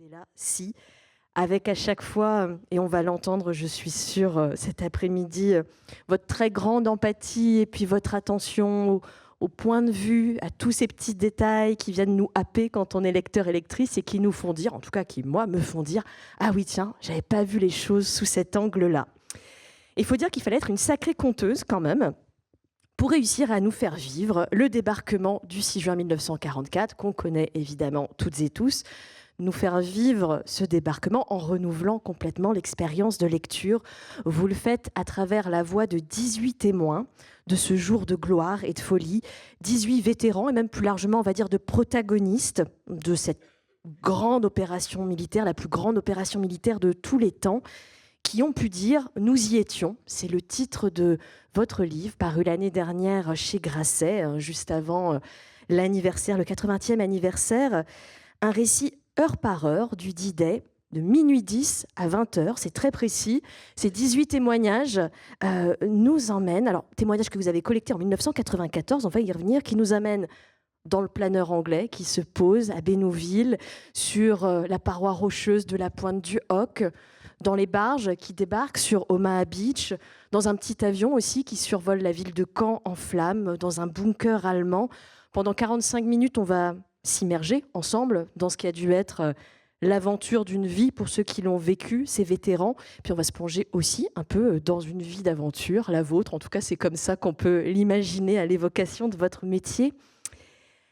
est là, si, avec à chaque fois, et on va l'entendre, je suis sûre, cet après-midi, votre très grande empathie et puis votre attention au point de vue, à tous ces petits détails qui viennent nous happer quand on est lecteur et lectrice et qui nous font dire, en tout cas qui, moi, me font dire « Ah oui, tiens, j'avais pas vu les choses sous cet angle-là ». Il faut dire qu'il fallait être une sacrée conteuse quand même pour réussir à nous faire vivre le débarquement du 6 juin 1944, qu'on connaît évidemment toutes et tous, nous faire vivre ce débarquement en renouvelant complètement l'expérience de lecture. Vous le faites à travers la voix de 18 témoins de ce jour de gloire et de folie, 18 vétérans et même plus largement, on va dire, de protagonistes de cette grande opération militaire, la plus grande opération militaire de tous les temps, qui ont pu dire « Nous y étions ». C'est le titre de votre livre, paru l'année dernière chez Grasset, juste avant l'anniversaire, le 80e anniversaire. Un récit heure par heure du D-Day, de minuit 10 à 20 heures, c'est très précis. Ces 18 témoignages nous emmènent, alors témoignages que vous avez collectés en 1994, on va y revenir, qui nous amènent dans le planeur anglais qui se pose à Bénouville, sur la paroi rocheuse de la pointe du Hoc, dans les barges qui débarquent sur Omaha Beach, dans un petit avion aussi qui survole la ville de Caen en flammes, dans un bunker allemand. Pendant 45 minutes, on va s'immerger ensemble dans ce qui a dû être l'aventure d'une vie pour ceux qui l'ont vécu, ces vétérans. Puis on va se plonger aussi un peu dans une vie d'aventure, la vôtre. En tout cas, c'est comme ça qu'on peut l'imaginer à l'évocation de votre métier.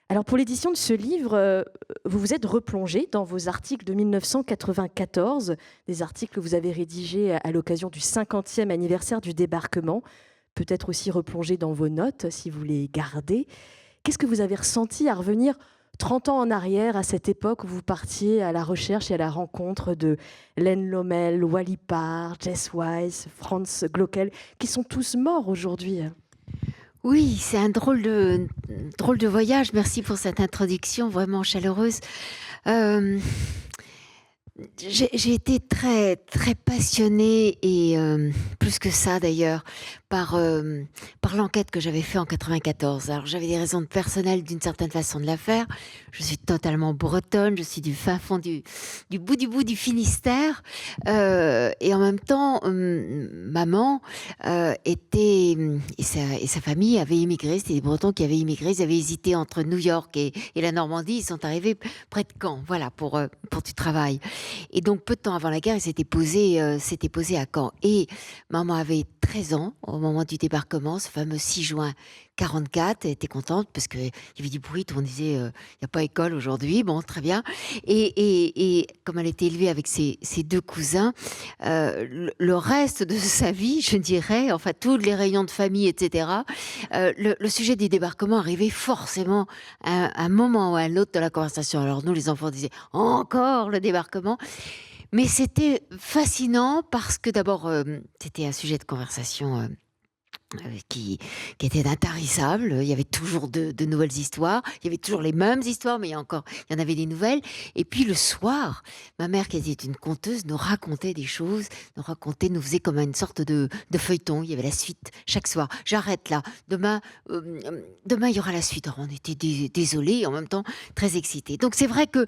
Alors pour l'édition de ce livre, vous vous êtes replongé dans vos articles de 1994, des articles que vous avez rédigés à l'occasion du 50e anniversaire du débarquement, peut-être aussi replongé dans vos notes si vous les gardez. Qu'est-ce que vous avez ressenti à revenir 30 ans en arrière, à cette époque où vous partiez à la recherche et à la rencontre de Len Lommel, Wally Parr, Jess Weiss, Franz Glockel, qui sont tous morts aujourd'hui? Oui, c'est un drôle de voyage. Merci pour cette introduction vraiment chaleureuse. J'ai été très, très passionnée et plus que ça d'ailleurs par l'enquête que j'avais fait en 94. Alors j'avais des raisons personnelles d'une certaine façon de la faire. Je suis totalement bretonne, je suis du fin fond du bout du Finistère et en même temps maman était et sa famille avait immigré. C'était des Bretons qui avaient immigré. Ils avaient hésité entre New York et la Normandie. Ils sont arrivés près de Caen, voilà pour du travail. Et donc, peu de temps avant la guerre, il s'était posé à Caen. Et maman avait 13 ans au moment du débarquement, ce fameux 6 juin 44. Elle était contente parce qu'il y avait du bruit. Tout le monde disait, il n'y a pas école aujourd'hui. Bon, très bien. Et comme elle était élevée avec ses deux cousins, le reste de sa vie, je dirais, enfin, tous les réunions de famille, etc., le sujet du débarquement arrivait forcément à un moment ou à un autre de la conversation. Alors, nous, les enfants disaient, encore le débarquement. Mais c'était fascinant parce que d'abord, c'était un sujet de conversation qui était intarissable. Il y avait toujours de nouvelles histoires. Il y avait toujours les mêmes histoires, mais il y en avait des nouvelles. Et puis le soir, ma mère, qui était une conteuse, nous racontait des choses, nous faisait comme une sorte de feuilleton. Il y avait la suite chaque soir. J'arrête là. Demain, il y aura la suite. Alors, on était désolés et en même temps très excités. Donc c'est vrai que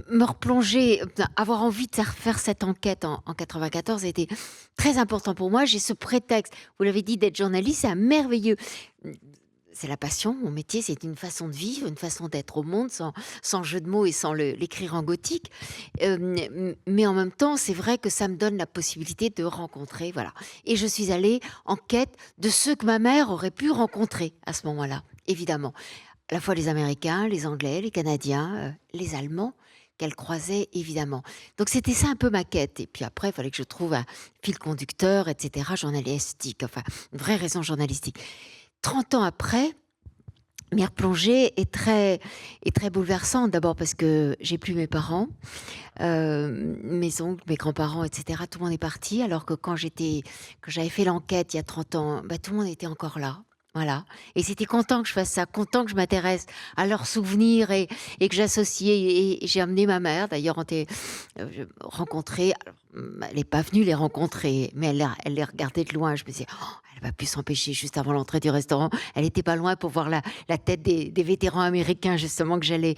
me replonger, avoir envie de faire cette enquête en 94 était très important pour moi. J'ai ce prétexte, vous l'avez dit, d'être journaliste. C'est un merveilleux... C'est la passion, mon métier, c'est une façon de vivre, une façon d'être au monde, sans jeu de mots et sans l'écrire en gothique. Mais en même temps, c'est vrai que ça me donne la possibilité de rencontrer, voilà. Et je suis allée en quête de ceux que ma mère aurait pu rencontrer à ce moment-là, évidemment. À la fois les Américains, les Anglais, les Canadiens, les Allemands, qu'elle croisait évidemment. Donc c'était ça un peu ma quête. Et puis après, il fallait que je trouve un fil conducteur, etc., journalistique, enfin, une vraie raison journalistique. 30 ans après, m'y replonger est très bouleversante. D'abord parce que j'ai plus mes parents, mes oncles, mes grands-parents, etc. Tout le monde est parti, alors que quand j'avais fait l'enquête il y a 30 ans, tout le monde était encore là. Voilà. Et c'était content que je fasse ça, content que je m'intéresse à leurs souvenirs et que j'associe. Et j'ai amené ma mère, d'ailleurs, on était rencontrée. Elle n'est pas venue les rencontrer, mais elle les regardait de loin. Je me disais, oh, elle Elle n'a pas pu s'empêcher, juste avant l'entrée du restaurant, elle était pas loin pour voir la tête des vétérans américains justement que j'allais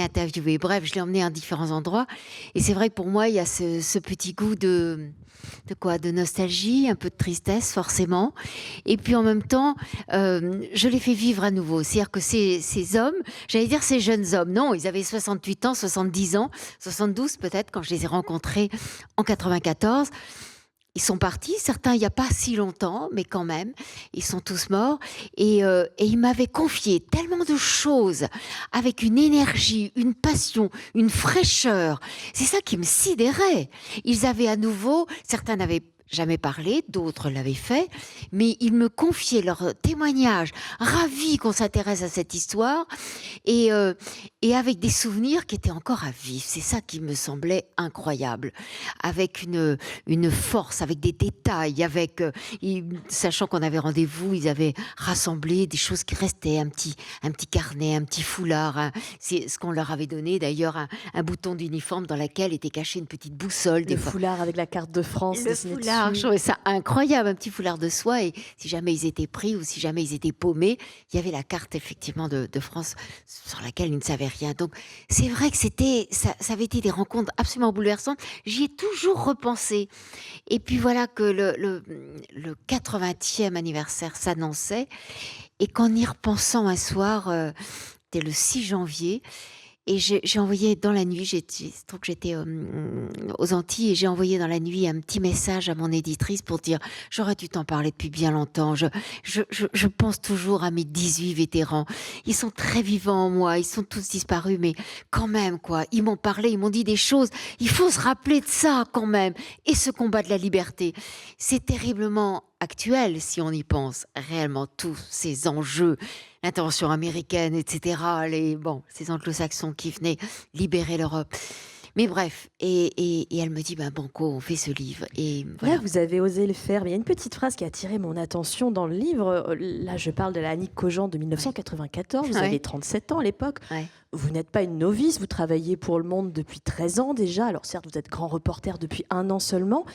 interviewer. Bref, je l'ai emmenée à différents endroits et c'est vrai que pour moi, il y a ce petit goût de quoi? De nostalgie, un peu de tristesse forcément et puis en même temps, je les fais vivre à nouveau. C'est-à-dire que ces hommes, j'allais dire ces jeunes hommes, non, ils avaient 68 ans, 70 ans, 72 peut-être quand je les ai rencontrés en 94. Ils sont partis, certains il n'y a pas si longtemps, mais quand même, ils sont tous morts. Et ils m'avaient confié tellement de choses, avec une énergie, une passion, une fraîcheur. C'est ça qui me sidérait. Ils avaient à nouveau, certains n'avaient jamais parlé, d'autres l'avaient fait, mais ils me confiaient leurs témoignages, ravis qu'on s'intéresse à cette histoire, et, euh, et avec des souvenirs qui étaient encore à vivre. C'est ça qui me semblait incroyable, avec une force, avec des détails, sachant qu'on avait rendez-vous, ils avaient rassemblé des choses qui restaient, un petit carnet, un petit foulard, c'est ce qu'on leur avait donné d'ailleurs, un bouton d'uniforme dans lequel était cachée une petite boussole. Le foulard avec la carte de France dessinée Foulard, je dessus. trouvais ça incroyable, un petit foulard de soie, et si jamais ils étaient pris ou si jamais ils étaient paumés, il y avait la carte effectivement de France sur laquelle ils ne savaient rien. Donc c'est vrai que ça avait été des rencontres absolument bouleversantes. J'y ai toujours repensé. Et puis voilà que le 80e anniversaire s'annonçait et qu'en y repensant un soir, c'était le 6 janvier, et j'ai envoyé dans la nuit, trouve que j'étais aux Antilles, et j'ai envoyé dans la nuit un petit message à mon éditrice pour dire j'aurais dû t'en parler depuis bien longtemps. Je pense toujours à mes 18 vétérans. Ils sont très vivants en moi, ils sont tous disparus, mais quand même, quoi. Ils m'ont parlé, ils m'ont dit des choses. Il faut se rappeler de ça quand même. Et ce combat de la liberté, c'est terriblement actuel si on y pense. Réellement, tous ces enjeux, l'intervention américaine, etc., ces anglo-saxons qui venaient libérer l'Europe. Mais bref, et elle me dit, ben banco, on fait ce livre. Et Là, voilà. vous avez osé le faire. Mais il y a une petite phrase qui a attiré mon attention dans le livre. Là, je parle de la Annick Cogent de 1994. Vous Ouais. avez 37 ans à l'époque. Ouais. Vous n'êtes pas une novice. Vous travaillez pour Le Monde depuis 13 ans déjà. Alors certes, vous êtes grand reporter depuis 1 an seulement.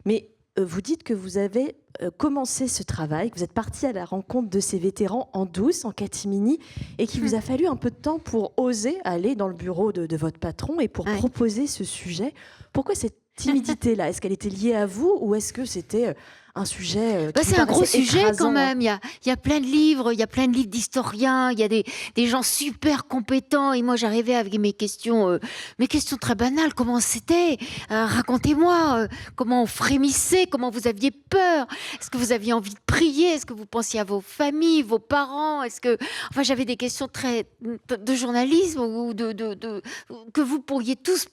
Mais vous dites que vous avez commencé ce travail, que vous êtes parti à la rencontre de ces vétérans en douce, en catimini, et qu'il vous a fallu un peu de temps pour oser aller dans le bureau de votre patron et pour Ouais. proposer ce sujet. Pourquoi cette timidité-là? Est-ce qu'elle était liée à vous ou est-ce que c'était un sujet qui vous C'est un gros paraissait sujet écrasant? quand même. Il y a plein de livres, il y a plein de livres d'historiens, il y a des gens super compétents. Et moi, j'arrivais avec mes questions très banales. Comment c'était? Racontez-moi. Comment on frémissait? Comment vous aviez peur? Est-ce que vous aviez envie de prier? Est-ce que vous pensiez à vos familles, vos parents? Enfin, j'avais des questions très de journalisme ou que vous pourriez tous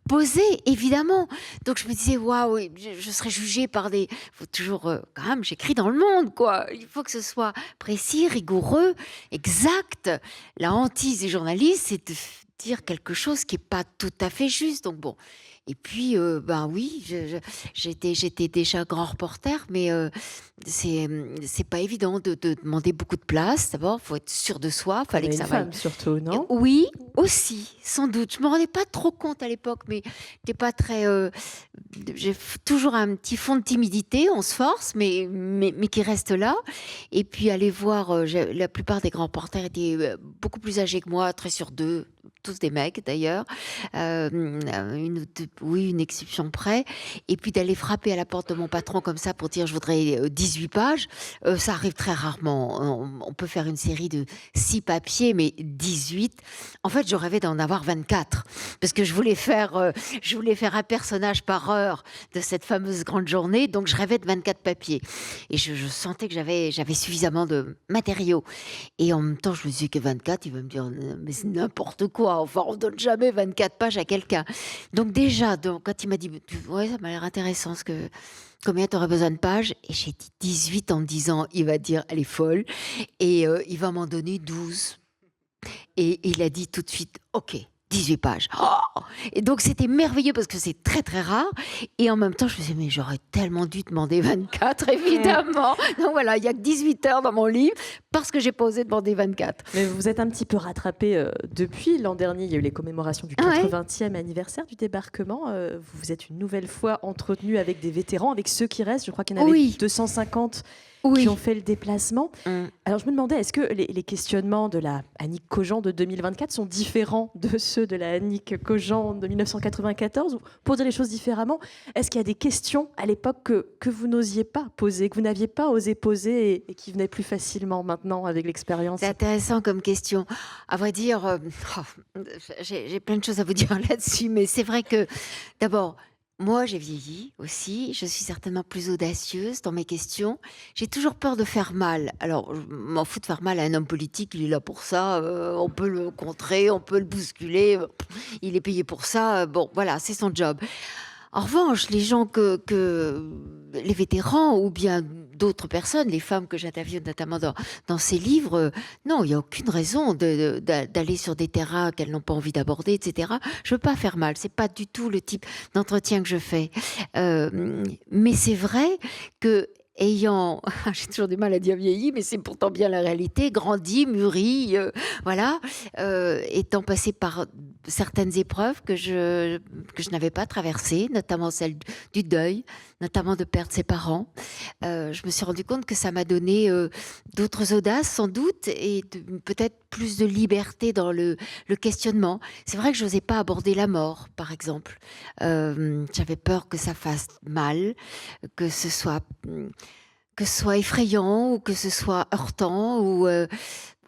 poser, évidemment. Donc je me disais, waouh, je serais jugée par des... Faut toujours, quand même, j'écris dans Le Monde, quoi. Il faut que ce soit précis, rigoureux, exact. La hantise des journalistes, c'est de dire quelque chose qui n'est pas tout à fait juste. Donc bon. Et puis, ben oui, j'étais déjà grand reporter, mais c'est pas évident de demander beaucoup de place. D'abord, il faut être sûr de soi, Comme fallait que une ça vaille. femme surtout, non? Oui, aussi, sans doute. Je me rendais pas trop compte à l'époque, mais j'étais pas très. J'ai toujours un petit fond de timidité. On se force, mais qui reste là. Et puis aller voir, la plupart des grands porteurs étaient beaucoup plus âgés que moi, très sur deux, tous des mecs d'ailleurs. Une exception près. Et puis d'aller frapper à la porte de mon patron comme ça pour dire je voudrais 18 pages, ça arrive très rarement. On peut faire une série de 6 papiers, mais 18. En fait, je rêvais d'en avoir 24 parce que je voulais faire un personnage par heure de cette fameuse grande journée. Donc, je rêvais de 24 papiers. Et je sentais que j'avais suffisamment de matériaux. Et en même temps, je me disais que 24, il va me dire, mais c'est n'importe quoi. Enfin, on donne jamais 24 pages à quelqu'un. Donc, déjà, quand il m'a dit, ouais, ça m'a l'air intéressant, combien tu aurais besoin de pages? Et j'ai dit 18 en me disant, il va dire, elle est folle. Et il va m'en donner 12. Et il a dit tout de suite, OK, 18 pages. Oh, et donc, c'était merveilleux parce que c'est très, très rare. Et en même temps, je me disais, mais j'aurais tellement dû demander 24, évidemment. Donc voilà, il n'y a que 18 heures dans mon livre parce que j'ai pas osé demander 24. Mais vous êtes un petit peu rattrapé depuis l'an dernier. Il y a eu les commémorations du 80e anniversaire du débarquement. Vous vous êtes une nouvelle fois entretenu avec des vétérans, avec ceux qui restent. Je crois qu'il y en avait 250 qui ont fait le déplacement. Alors je me demandais, est-ce que les questionnements de la Annick Cogent de 2024 sont différents de ceux de la Annick Cogent de 1994? Ou pour dire les choses différemment, est-ce qu'il y a des questions à l'époque que vous n'osiez pas poser, que vous n'aviez pas osé poser et qui venaient plus facilement maintenant avec l'expérience? C'est intéressant comme question. À vrai dire, j'ai plein de choses à vous dire là-dessus, mais c'est vrai que d'abord, moi, j'ai vieilli aussi. Je suis certainement plus audacieuse dans mes questions. J'ai toujours peur de faire mal. Alors, je m'en fous de faire mal à un homme politique. Il est là pour ça. On peut le contrer, on peut le bousculer. Il est payé pour ça. Bon, voilà, c'est son job. En revanche, les gens les vétérans ou bien d'autres personnes, les femmes que j'interviewe notamment dans ces livres, non, il n'y a aucune raison d'aller sur des terrains qu'elles n'ont pas envie d'aborder, etc. Je veux pas faire mal. C'est pas du tout le type d'entretien que je fais. Mais c'est vrai que j'ai toujours du mal à dire vieilli, mais c'est pourtant bien la réalité, grandi, mûri, voilà, étant passé par certaines épreuves que je n'avais pas traversées, notamment celle du deuil, notamment de perdre ses parents. Je me suis rendu compte que ça m'a donné d'autres audaces, sans doute, et peut-être plus de liberté dans le questionnement. C'est vrai que je n'osais pas aborder la mort, par exemple. J'avais peur que ça fasse mal, que ce soit effrayant ou que ce soit heurtant ou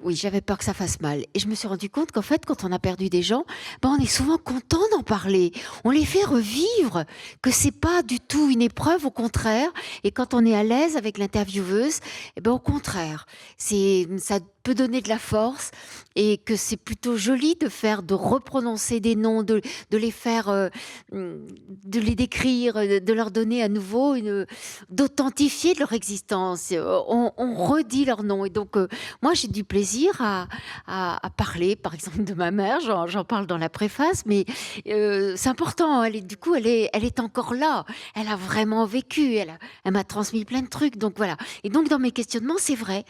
oui, j'avais peur que ça fasse mal. Et je me suis rendu compte qu'en fait, quand on a perdu des gens, on est souvent content d'en parler. On les fait revivre, que c'est pas du tout une épreuve, au contraire. Et quand on est à l'aise avec l'intervieweuse, au contraire, ça peut donner de la force et que c'est plutôt joli de reprononcer des noms, de les faire, de les décrire, de leur donner à nouveau d'authentifier leur existence. On redit leur nom. Et donc, moi, j'ai du plaisir à parler, par exemple, de ma mère. J'en parle dans la préface, mais c'est important. Elle est encore là. Elle a vraiment vécu. Elle m'a transmis plein de trucs. Donc voilà. Et donc dans mes questionnements, c'est vrai.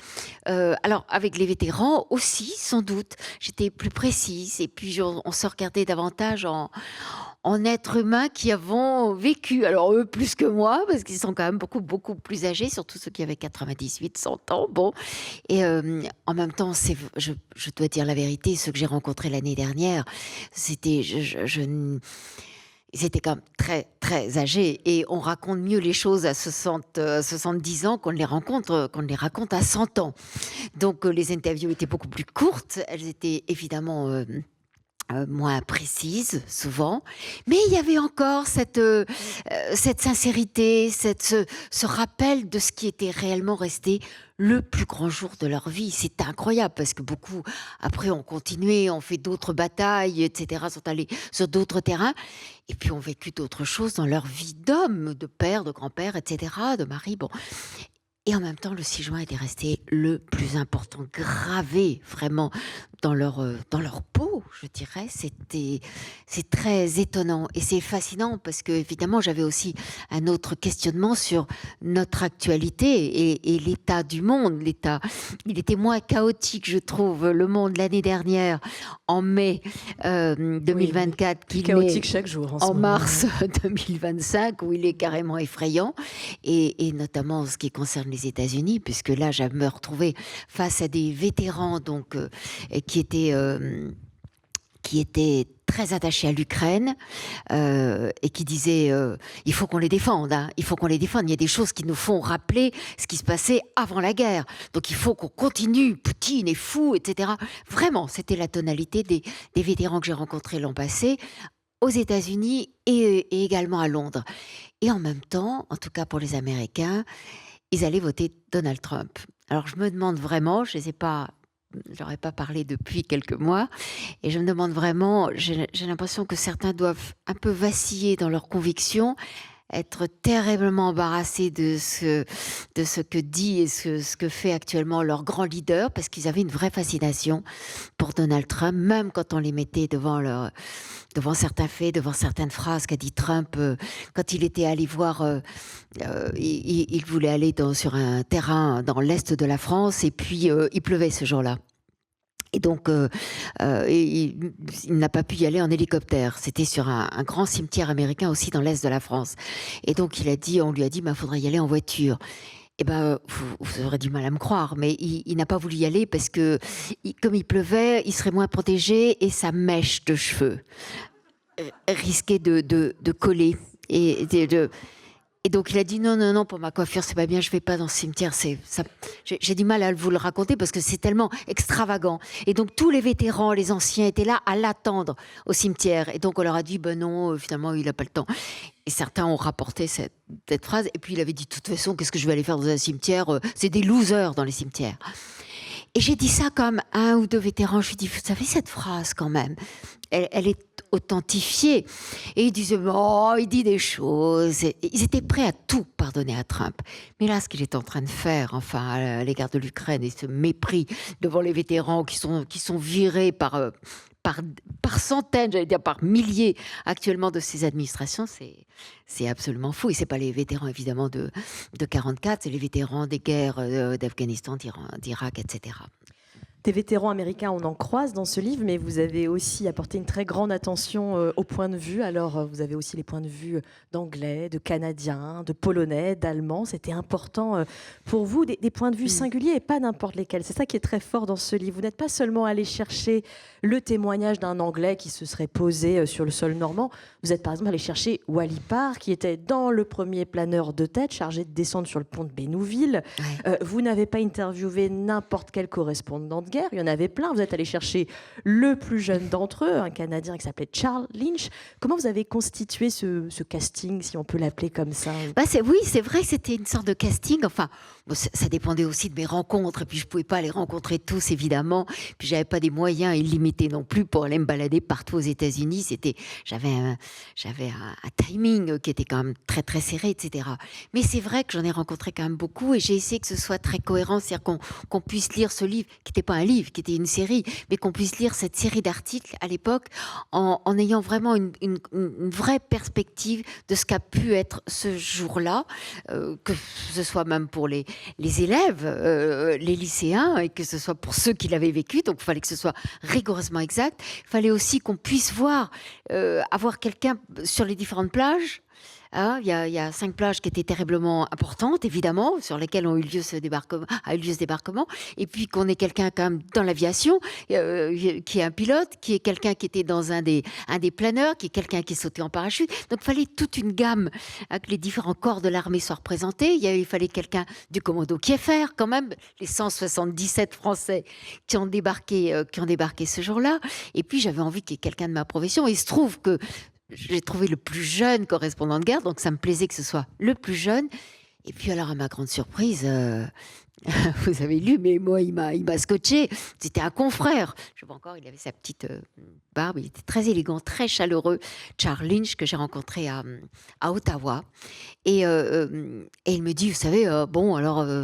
Alors avec les vétérans aussi, sans doute, j'étais plus précise. Et puis on se regardait davantage en êtres humains qui avons vécu. Alors eux plus que moi, parce qu'ils sont quand même beaucoup, beaucoup plus âgés, surtout ceux qui avaient 98, 100 ans. Bon. Et en même temps, je dois dire la vérité, ceux que j'ai rencontrés l'année dernière, c'était ils étaient quand même très, très âgés. Et on raconte mieux les choses à 70 ans qu'on les raconte à 100 ans. Donc les interviews étaient beaucoup plus courtes. Elles étaient évidemment moins précise souvent, mais il y avait encore cette sincérité, ce rappel de ce qui était réellement resté le plus grand jour de leur vie. C'est incroyable parce que beaucoup après ont continué, ont fait d'autres batailles, etc., sont allés sur d'autres terrains et puis ont vécu d'autres choses dans leur vie d'homme, de père, de grand-père, etc., de mari. Bon. Et en même temps, le 6 juin était resté le plus important, gravé vraiment dans leur peau, je dirais. C'est très étonnant et c'est fascinant parce que, évidemment, j'avais aussi un autre questionnement sur notre actualité et l'état du monde. Il était moins chaotique, je trouve, le monde l'année dernière, en mai 2024, qu'il chaotique chaque jour en mars 2025, où il est carrément effrayant, et notamment en ce qui concerne les États-Unis, puisque là, je me retrouvais face à des vétérans donc qui étaient très attachés à l'Ukraine et qui disaient il faut qu'on les défende, hein, il faut qu'on les défende. Il y a des choses qui nous font rappeler ce qui se passait avant la guerre. Donc il faut qu'on continue. Poutine est fou, etc. Vraiment, c'était la tonalité des vétérans que j'ai rencontrés l'an passé aux États-Unis et également à Londres. Et en même temps, en tout cas pour les Américains, ils allaient voter Donald Trump. Alors je me demande vraiment, je leur ai pas parlé depuis quelques mois, et je me demande vraiment, j'ai l'impression que certains doivent un peu vaciller dans leurs convictions. être terriblement embarrassés de ce que dit et ce que fait actuellement leur grand leader, parce qu'ils avaient une vraie fascination pour Donald Trump, même quand on les mettait devant certains faits, devant certaines phrases qu'a dit Trump quand il était allé voir, il voulait aller sur un terrain dans l'est de la France, et puis il pleuvait ce jour-là. Et donc, il n'a pas pu y aller en hélicoptère. C'était sur un grand cimetière américain aussi dans l'est de la France. Et donc, on lui a dit, il faudrait y aller en voiture. Eh ben, vous aurez du mal à me croire, mais il n'a pas voulu y aller parce que, comme il pleuvait, il serait moins protégé et sa mèche de cheveux risquait de coller. Et donc il a dit non, pour ma coiffure c'est pas bien, je vais pas dans ce cimetière. J'ai du mal à vous le raconter parce que c'est tellement extravagant. Et donc tous les vétérans, les anciens étaient là à l'attendre au cimetière. Et donc on leur a dit non, finalement il a pas le temps. Et certains ont rapporté cette phrase. Et puis il avait dit de toute façon, qu'est-ce que je vais aller faire dans un cimetière? C'est des losers dans les cimetières. Et j'ai dit ça comme un ou deux vétérans. Je lui ai dit, vous savez cette phrase quand même, elle est authentifiée. Et ils disaient, il dit des choses. Et ils étaient prêts à tout pardonner à Trump. Mais là, ce qu'il est en train de faire, enfin, à l'égard de l'Ukraine, et ce mépris devant les vétérans qui sont virés par centaines, j'allais dire par milliers actuellement de ces administrations, c'est absolument fou. Et c'est pas les vétérans évidemment de 44, c'est les vétérans des guerres d'Afghanistan, d'Irak, etc. Des vétérans américains, on en croise dans ce livre, mais vous avez aussi apporté une très grande attention aux points de vue. Alors, vous avez aussi les points de vue d'anglais, de canadiens, de polonais, d'allemands. C'était important pour vous, des points de vue singuliers et pas n'importe lesquels. C'est ça qui est très fort dans ce livre. Vous n'êtes pas seulement allé chercher le témoignage d'un anglais qui se serait posé sur le sol normand. Vous êtes par exemple allé chercher Wally Parr, qui était dans le premier planeur de tête, chargé de descendre sur le pont de Bénouville. Ouais. Vous n'avez pas interviewé n'importe quel correspondant de guerre. Il y en avait plein. Vous êtes allé chercher le plus jeune d'entre eux, un Canadien qui s'appelait Charles Lynch. Comment vous avez constitué ce casting, si on peut l'appeler comme ça? Oui, c'est vrai que c'était une sorte de casting. Enfin, ça dépendait aussi de mes rencontres. Et puis, je ne pouvais pas les rencontrer tous, évidemment. Puis, je n'avais pas des moyens illimités non plus pour aller me balader partout aux États-Unis. J'avais un timing qui était quand même très, très serré, etc. Mais c'est vrai que j'en ai rencontré quand même beaucoup. Et j'ai essayé que ce soit très cohérent. C'est-à-dire qu'on puisse lire ce livre, qui n'était pas un livre, qui était une série, mais qu'on puisse lire cette série d'articles à l'époque en ayant vraiment une vraie perspective de ce qu'a pu être ce jour-là, que ce soit même pour les élèves, les lycéens, et que ce soit pour ceux qui l'avaient vécu. Donc il fallait que ce soit rigoureusement exact. Il fallait aussi qu'on puisse avoir quelqu'un sur les différentes plages. Il y a 5 plages qui étaient terriblement importantes, évidemment, sur lesquelles a eu lieu ce débarquement. Et puis qu'on ait quelqu'un quand même dans l'aviation, qui est un pilote, qui est quelqu'un qui était dans un des planeurs, qui est quelqu'un qui sautait en parachute. Donc il fallait toute une gamme, que les différents corps de l'armée soient représentés. Il fallait quelqu'un du commando Kieffer, quand même, les 177 Français qui ont débarqué ce jour-là. Et puis j'avais envie qu'il y ait quelqu'un de ma profession. Et il se trouve que j'ai trouvé le plus jeune correspondant de guerre, donc ça me plaisait que ce soit le plus jeune. Et puis alors, à ma grande surprise, vous avez lu, mais moi, il m'a scotché. C'était un confrère. Je vois encore, il avait sa petite barbe. Il était très élégant, très chaleureux. Charles Lynch, que j'ai rencontré à Ottawa. Et il me dit, vous savez,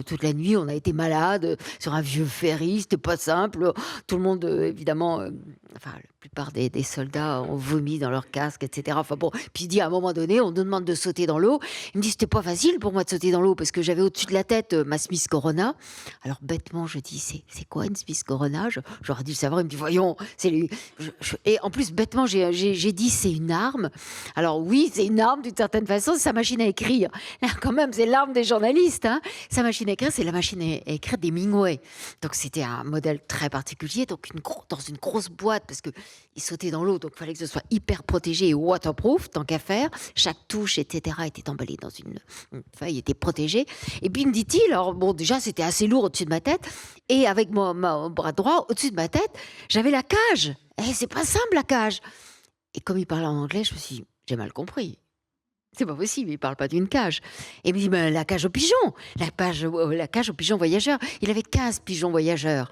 toute la nuit, on a été malade sur un vieux ferry. C'était pas simple. Tout le monde, évidemment, la plupart des soldats ont vomi dans leur casque, etc. Puis il dit, à un moment donné, on nous demande de sauter dans l'eau. Il me dit, c'était pas facile pour moi de sauter dans l'eau parce que j'avais au-dessus de la tête ma Smith Corona. Alors bêtement, je dis, c'est quoi une Smith Corona? J'aurais dû le savoir. Il me dit, voyons, et en plus, bêtement, j'ai dit, c'est une arme. Alors oui, c'est une arme d'une certaine façon, c'est sa machine à écrire. Là, quand même, c'est l'arme des journalistes. Hein. Sa machine à écrire, c'est la machine à écrire des Mingway. Donc c'était un modèle très particulier, donc dans une grosse boîte, parce qu'il sautait dans l'eau, donc il fallait que ce soit hyper protégé et waterproof, tant qu'à faire. Chaque touche, etc., était emballée dans une feuille, était protégée. Et puis, me dit-il, alors bon, déjà, c'était assez lourd au-dessus de ma tête, et avec mon bras droit, au-dessus de ma tête, j'avais la cage. Et c'est pas simple, la cage. Et comme il parlait en anglais, je me suis dit, j'ai mal compris. C'est pas possible, il parle pas d'une cage. Et il me dit, ben, la cage aux pigeons, la cage aux pigeons voyageurs. Il avait 15 pigeons voyageurs.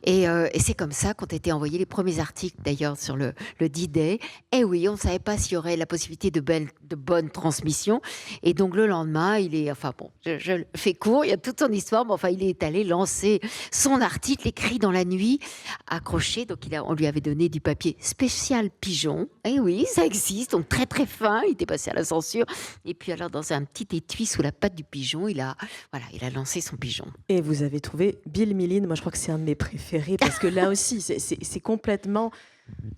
Et c'est comme ça qu'ont été envoyés les premiers articles, d'ailleurs, sur le D-Day. Et oui, on ne savait pas s'il y aurait la possibilité de bonnes transmissions. Et donc, le lendemain, enfin bon, je le fais court, il y a toute son histoire, mais enfin, il est allé lancer son article écrit dans la nuit, accroché. Donc, on lui avait donné du papier spécial pigeon. Et oui, ça existe, donc très très fin. Il était passé à la censure. Et puis alors, dans un petit étui sous la patte du pigeon, il a lancé son pigeon. Et vous avez trouvé Bill Millin. Moi, je crois que c'est un de mes préférés parce que là aussi, c'est complètement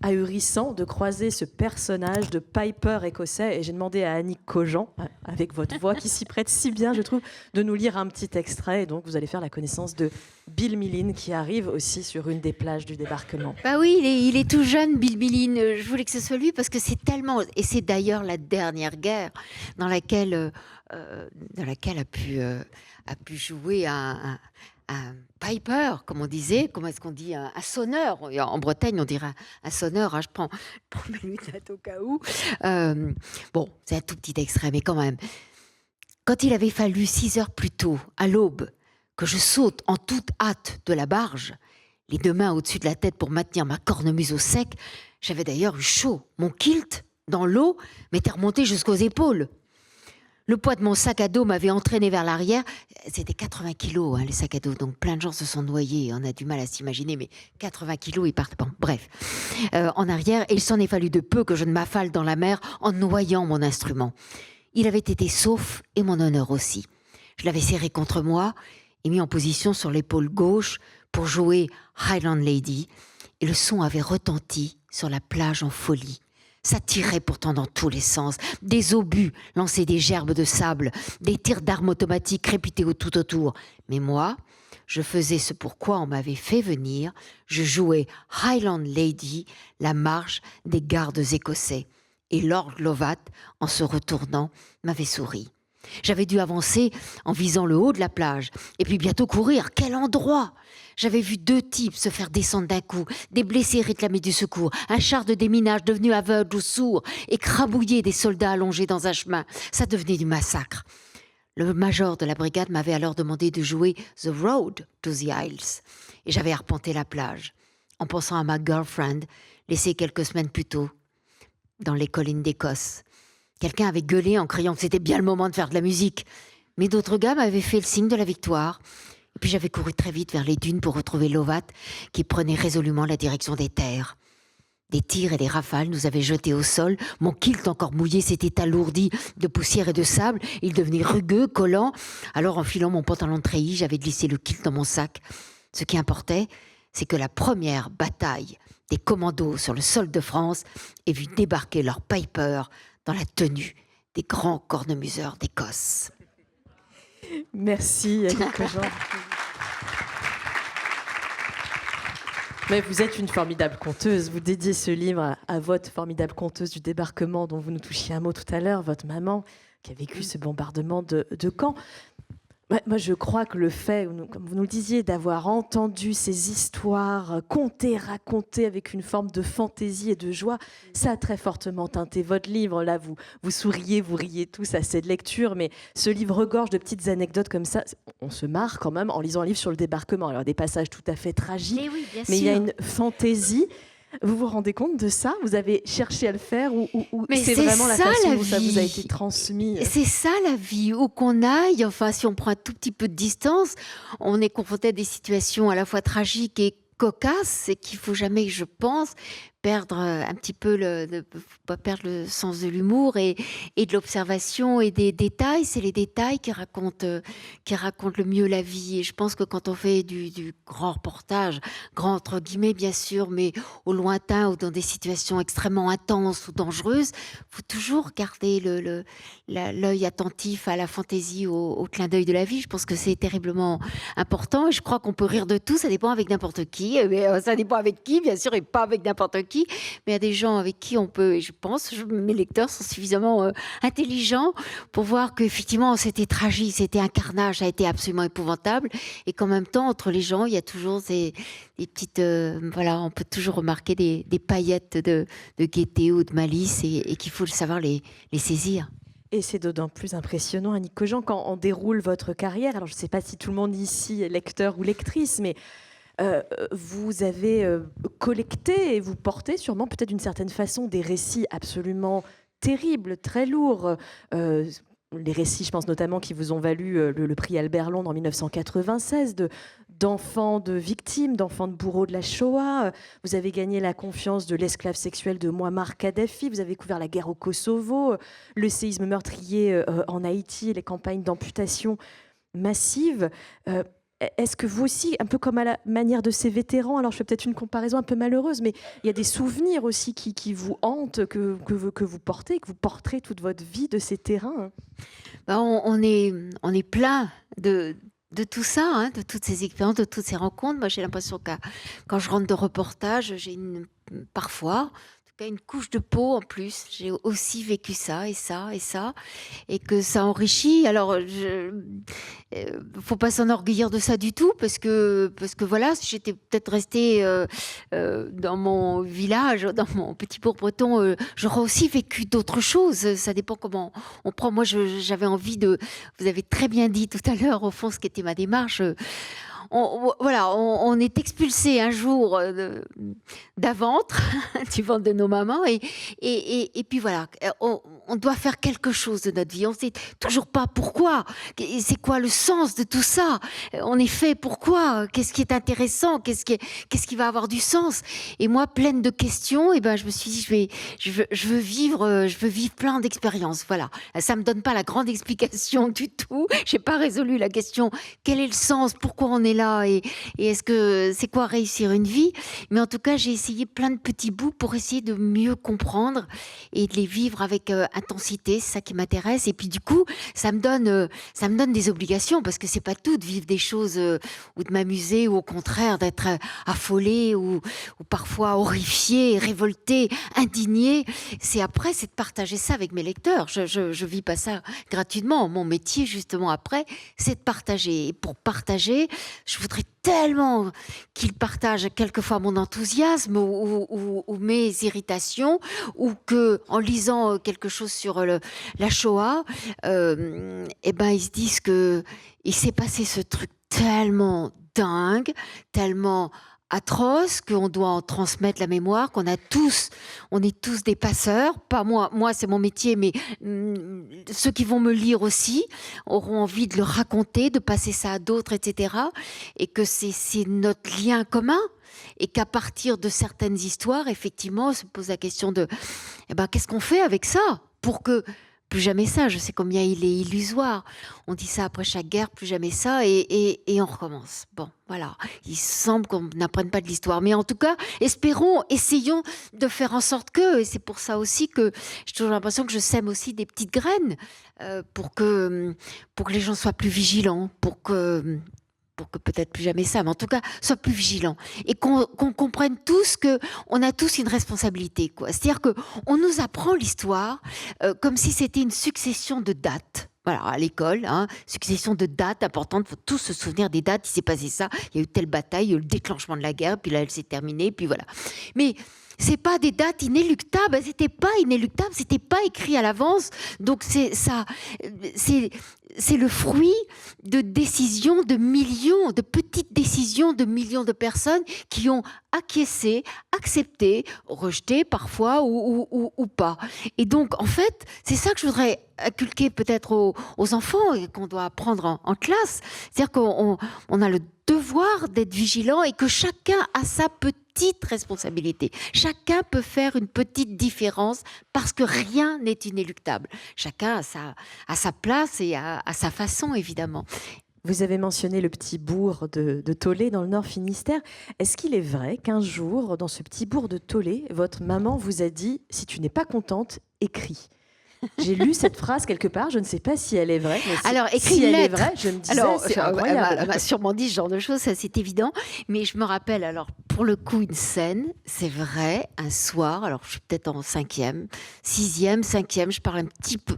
ahurissant de croiser ce personnage de Piper écossais. Et j'ai demandé à Annick Cogent, avec votre voix qui s'y prête si bien, je trouve, de nous lire un petit extrait. Et donc, vous allez faire la connaissance de Bill Millin qui arrive aussi sur une des plages du débarquement. Bah oui, il est tout jeune, Bill Millin. Je voulais que ce soit lui parce que c'est tellement... Et c'est d'ailleurs la dernière guerre dans laquelle a pu jouer un piper, comme on disait. Comment est-ce qu'on dit? Un sonneur. En Bretagne, on dirait un sonneur. Hein, je prends mes lunettes au cas où. Bon, c'est un tout petit extrait, mais quand même. Quand il avait fallu 6 heures plus tôt, à l'aube, que je saute en toute hâte de la barge, les 2 mains au-dessus de la tête pour maintenir ma cornemuse au sec, j'avais d'ailleurs eu chaud. Mon kilt, dans l'eau, m'était remonté jusqu'aux épaules. Le poids de mon sac à dos m'avait entraîné vers l'arrière. C'était 80 kilos, les sacs à dos. Donc plein de gens se sont noyés. On a du mal à s'imaginer, mais 80 kilos, ils partent. Bon, bref, en arrière. Et il s'en est fallu de peu que je ne m'affale dans la mer en noyant mon instrument. Il avait été sauf et mon honneur aussi. Je l'avais serré contre moi et mis en position sur l'épaule gauche pour jouer Highland Lady. Et le son avait retenti sur la plage en folie. Ça tirait pourtant dans tous les sens. Des obus lançaient des gerbes de sable, des tirs d'armes automatiques crépitaient tout autour. Mais moi, je faisais ce pourquoi on m'avait fait venir. Je jouais Highland Lady, la marche des gardes écossais. Et Lord Lovat, en se retournant, m'avait souri. J'avais dû avancer en visant le haut de la plage, et puis bientôt courir. Quel endroit! J'avais vu 2 types se faire descendre d'un coup, des blessés réclamer du secours, un char de déminage devenu aveugle ou sourd, écrabouiller des soldats allongés dans un chemin. Ça devenait du massacre. Le major de la brigade m'avait alors demandé de jouer The Road to the Isles, et j'avais arpenté la plage, en pensant à ma girlfriend, laissée quelques semaines plus tôt, dans les collines d'Écosse. Quelqu'un avait gueulé en criant que c'était bien le moment de faire de la musique. Mais d'autres gars m'avaient fait le signe de la victoire. Et puis j'avais couru très vite vers les dunes pour retrouver Lovat, qui prenait résolument la direction des terres. Des tirs et des rafales nous avaient jetés au sol. Mon kilt encore mouillé s'était alourdi de poussière et de sable. Il devenait rugueux, collant. Alors, enfilant mon pantalon de treillis, j'avais glissé le kilt dans mon sac. Ce qui importait, c'est que la première bataille des commandos sur le sol de France ait vu débarquer leur piper dans la tenue des grands cornemuseurs d'Écosse. Merci, Annick Cogent. Mais vous êtes une formidable conteuse. Vous dédiez ce livre à votre formidable conteuse du débarquement dont vous nous touchiez un mot tout à l'heure, votre maman, qui a vécu ce bombardement de Caen. Moi, je crois que le fait, comme vous nous le disiez, d'avoir entendu ces histoires contées, racontées avec une forme de fantaisie et de joie, ça a très fortement teinté votre livre. Là, vous souriez, vous riez tous à cette lecture, mais ce livre regorge de petites anecdotes comme ça. On se marre quand même en lisant un livre sur le débarquement. Alors, des passages tout à fait tragiques, Oui, mais il y a une fantaisie. Vous vous rendez compte de ça? Vous avez cherché à le faire ou c'est vraiment la façon dont ça vous a été transmis? C'est ça la vie, où qu'on aille, enfin si on prend un tout petit peu de distance, on est confronté à des situations à la fois tragiques et cocasses et qu'il faut jamais, je pense, perdre un petit peu pas perdre le sens de l'humour et de l'observation et des détails. C'est les détails qui racontent le mieux la vie. Et je pense que quand on fait du grand reportage, grand entre guillemets bien sûr, mais au lointain ou dans des situations extrêmement intenses ou dangereuses, faut toujours garder l'œil attentif à la fantaisie, au clin d'œil de la vie. Je pense que c'est terriblement important et je crois qu'on peut rire de tout. Ça dépend avec n'importe qui, mais ça dépend avec qui bien sûr et pas avec n'importe qui. Mais il y a des gens avec qui on peut, et je pense, mes lecteurs sont suffisamment intelligents pour voir qu'effectivement c'était tragique, c'était un carnage, ça a été absolument épouvantable, et qu'en même temps, entre les gens, il y a toujours des petites, voilà, on peut toujours remarquer des paillettes de gaieté ou de malice, et qu'il faut savoir les saisir. Et c'est d'autant plus impressionnant, Annick Cogent, quand on déroule votre carrière. Alors, je ne sais pas si tout le monde ici est lecteur ou lectrice, mais vous avez collecté et vous portez sûrement, peut-être d'une certaine façon, des récits absolument terribles, très lourds. Les récits, je pense notamment, qui vous ont valu le prix Albert Londres en 1996, d'enfants de victimes, d'enfants de bourreaux de la Shoah. Vous avez gagné la confiance de l'esclave sexuel de Muammar Kadhafi. Vous avez couvert la guerre au Kosovo, le séisme meurtrier en Haïti et les campagnes d'amputation massive. Est-ce que vous aussi, un peu comme à la manière de ces vétérans, alors je fais peut-être une comparaison un peu malheureuse, mais il y a des souvenirs aussi qui vous hantent, que vous portez, que vous porterez toute votre vie de ces terrains? Ben, on est plein de tout ça, hein, de toutes ces expériences, de toutes ces rencontres. Moi, j'ai l'impression que quand je rentre de reportage, j'ai parfois, en tout cas, une couche de peau en plus. J'ai aussi vécu ça et ça et ça, et que ça enrichit. Alors, faut pas s'enorgueillir de ça du tout, parce que voilà, si j'étais peut-être restée dans mon village, dans mon petit bourg breton, j'aurais aussi vécu d'autres choses. Ça dépend comment on prend. Moi, j'avais envie de. Vous avez très bien dit tout à l'heure, au fond, ce qu'était ma démarche. Voilà, on est expulsé un jour d'aventre, du ventre de nos mamans, et puis voilà, on doit faire quelque chose de notre vie. On ne sait toujours pas pourquoi, c'est quoi le sens de tout ça. On est fait pourquoi, qu'est-ce qui est intéressant, qu'est-ce qui va avoir du sens. Et moi, pleine de questions, et ben, je me suis dit, je veux vivre plein d'expériences. Voilà, ça me donne pas la grande explication du tout. J'ai pas résolu la question, quel est le sens, pourquoi on est là, et est-ce que c'est quoi réussir une vie. Mais en tout cas, j'ai essayé plein de petits bouts pour essayer de mieux comprendre et de les vivre avec intensité. C'est ça qui m'intéresse. Et puis du coup, ça me donne des obligations, parce que c'est pas tout de vivre des choses ou de m'amuser, ou au contraire d'être affolée ou parfois horrifiée, révoltée, indignée. C'est de partager ça avec mes lecteurs. Je vis pas ça gratuitement. Mon métier, justement, après, c'est de partager. Et pour partager, je voudrais tellement qu'ils partagent quelquefois mon enthousiasme ou mes irritations, ou que, en lisant quelque chose sur la Shoah, eh ben, ils se disent que il s'est passé ce truc tellement dingue, tellement atroce, qu'on doit en transmettre la mémoire, on est tous des passeurs. Pas moi c'est mon métier, mais ceux qui vont me lire aussi auront envie de le raconter, de passer ça à d'autres, etc. Et que c'est notre lien commun. Et qu'à partir de certaines histoires, effectivement, se pose la question de qu'est-ce qu'on fait avec ça pour que plus jamais ça. Je sais combien il est illusoire. On dit ça après chaque guerre, plus jamais ça, et on recommence. Bon, voilà. Il semble qu'on n'apprenne pas de l'histoire. Mais en tout cas, essayons de faire en sorte que, et c'est pour ça aussi que j'ai toujours l'impression que je sème aussi des petites graines pour que les gens soient plus vigilants, pour que peut-être plus jamais ça, mais en tout cas, soient plus vigilants, et qu'on comprenne tous qu'on a tous une responsabilité, quoi. C'est-à-dire qu'on nous apprend l'histoire comme si c'était une succession de dates. Voilà, à l'école, hein, succession de dates importantes, il faut tous se souvenir des dates, il s'est passé ça, il y a eu telle bataille, il y a eu le déclenchement de la guerre, puis là, elle s'est terminée, puis voilà. Mais c'est pas des dates inéluctables, c'était pas inéluctable, c'était pas écrit à l'avance, donc c'est le fruit de décisions de millions, de petites décisions de millions de personnes qui ont acquiescé, accepté, rejeté parfois ou pas. Et donc, en fait, c'est ça que je voudrais inculquer peut-être aux enfants et qu'on doit apprendre en classe. C'est-à-dire qu'on a le devoir d'être vigilant, et que chacun a sa petite responsabilité. Chacun peut faire une petite différence, parce que rien n'est inéluctable. Chacun a sa place et à sa façon, évidemment. Vous avez mentionné le petit bourg de Tholé, dans le Nord Finistère. Est-ce qu'il est vrai qu'un jour, dans ce petit bourg de Tholé, votre maman vous a dit « Si tu n'es pas contente, écris ». J'ai lu cette phrase quelque part, je ne sais pas si elle est vraie. Mais alors, écrit si une elle lettre. est vraie, je me disais, c'est incroyable. Elle m'a sûrement dit ce genre de choses, ça c'est évident. Mais je me rappelle, alors, pour le coup, une scène, c'est vrai, un soir, alors je suis peut-être en 5e, 6e, 5e, je parle un petit peu,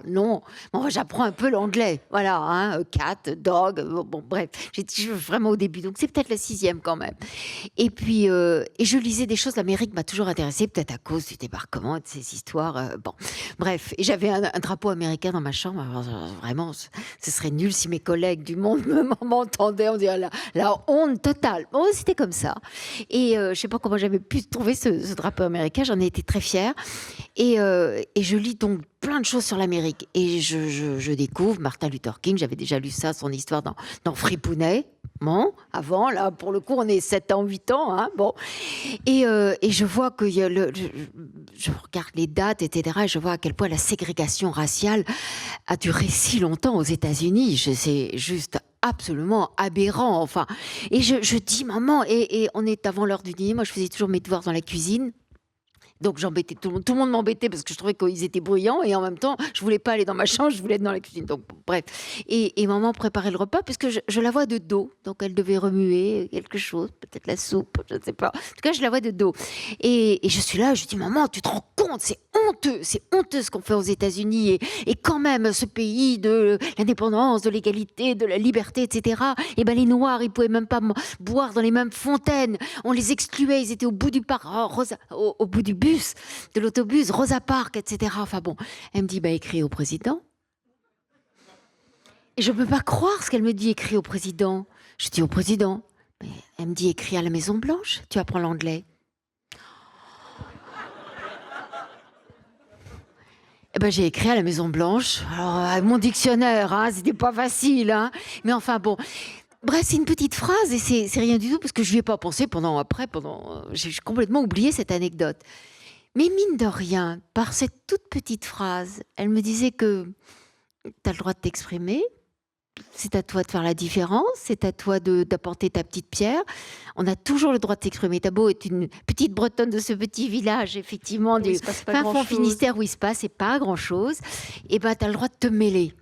non, bon, j'apprends un peu l'anglais, voilà, hein, cat, dog, bon, bref, j'étais vraiment au début, donc c'est peut-être la 6e quand même. Et puis, et je lisais des choses, l'Amérique m'a toujours intéressée, peut-être à cause du débarquement et de ces histoires, bon. Bref, et j'avais un drapeau américain dans ma chambre. Alors, vraiment, ce serait nul si mes collègues du monde m'entendaient. On dirait la honte totale. Bon, c'était comme ça. Et je ne sais pas comment j'avais pu trouver ce drapeau américain. J'en ai été très fière. Et je lis donc plein de choses sur l'Amérique. Et je découvre Martin Luther King. J'avais déjà lu ça, son histoire dans Fripounet. Bon, avant, là, pour le coup, on est 7 ans, 8 ans. Hein, bon. Et je vois que je regarde les dates, etc. Et je vois à quel point la ségrégation raciale a duré si longtemps aux États-Unis. C'est juste absolument aberrant. Enfin, et je dis, maman, et on est avant l'heure du dîner. Moi, je faisais toujours mes devoirs dans la cuisine. Donc j'embêtais tout le monde. Tout le monde m'embêtait parce que je trouvais qu'ils étaient bruyants et en même temps, je voulais pas aller dans ma chambre, je voulais être dans la cuisine. Donc bref. Et maman préparait le repas puisque je la vois de dos. Donc elle devait remuer quelque chose, peut-être la soupe, je ne sais pas. En tout cas, je la vois de dos. Et je suis là, je dis, maman, tu te rends compte, c'est honteux ce qu'on fait aux États-Unis. Et quand même, ce pays de l'indépendance, de l'égalité, de la liberté, etc. Et ben les Noirs, ils pouvaient même pas boire dans les mêmes fontaines. On les excluait, ils étaient au bout du parc, au bout du bus, de l'autobus, Rosa Parks, etc. Enfin bon, elle me dit, écris au président. Et je ne peux pas croire ce qu'elle me dit, écris au président. Je dis au président. Mais elle me dit, écris à la Maison Blanche, tu apprends l'anglais. J'ai écrit à la Maison Blanche. Alors, mon dictionnaire, hein, c'était pas facile, hein. Mais enfin bon. Bref, c'est une petite phrase et c'est rien du tout parce que je n'y ai pas pensé j'ai complètement oublié cette anecdote. Mais mine de rien, par cette toute petite phrase, elle me disait que tu as le droit de t'exprimer, c'est à toi de faire la différence, c'est à toi d'apporter ta petite pierre. On a toujours le droit de s'exprimer. T'as beau être une petite Bretonne de ce petit village, effectivement, du fin fond Finistère où il se passe, c'est pas grand-chose. Et tu as le droit de te mêler.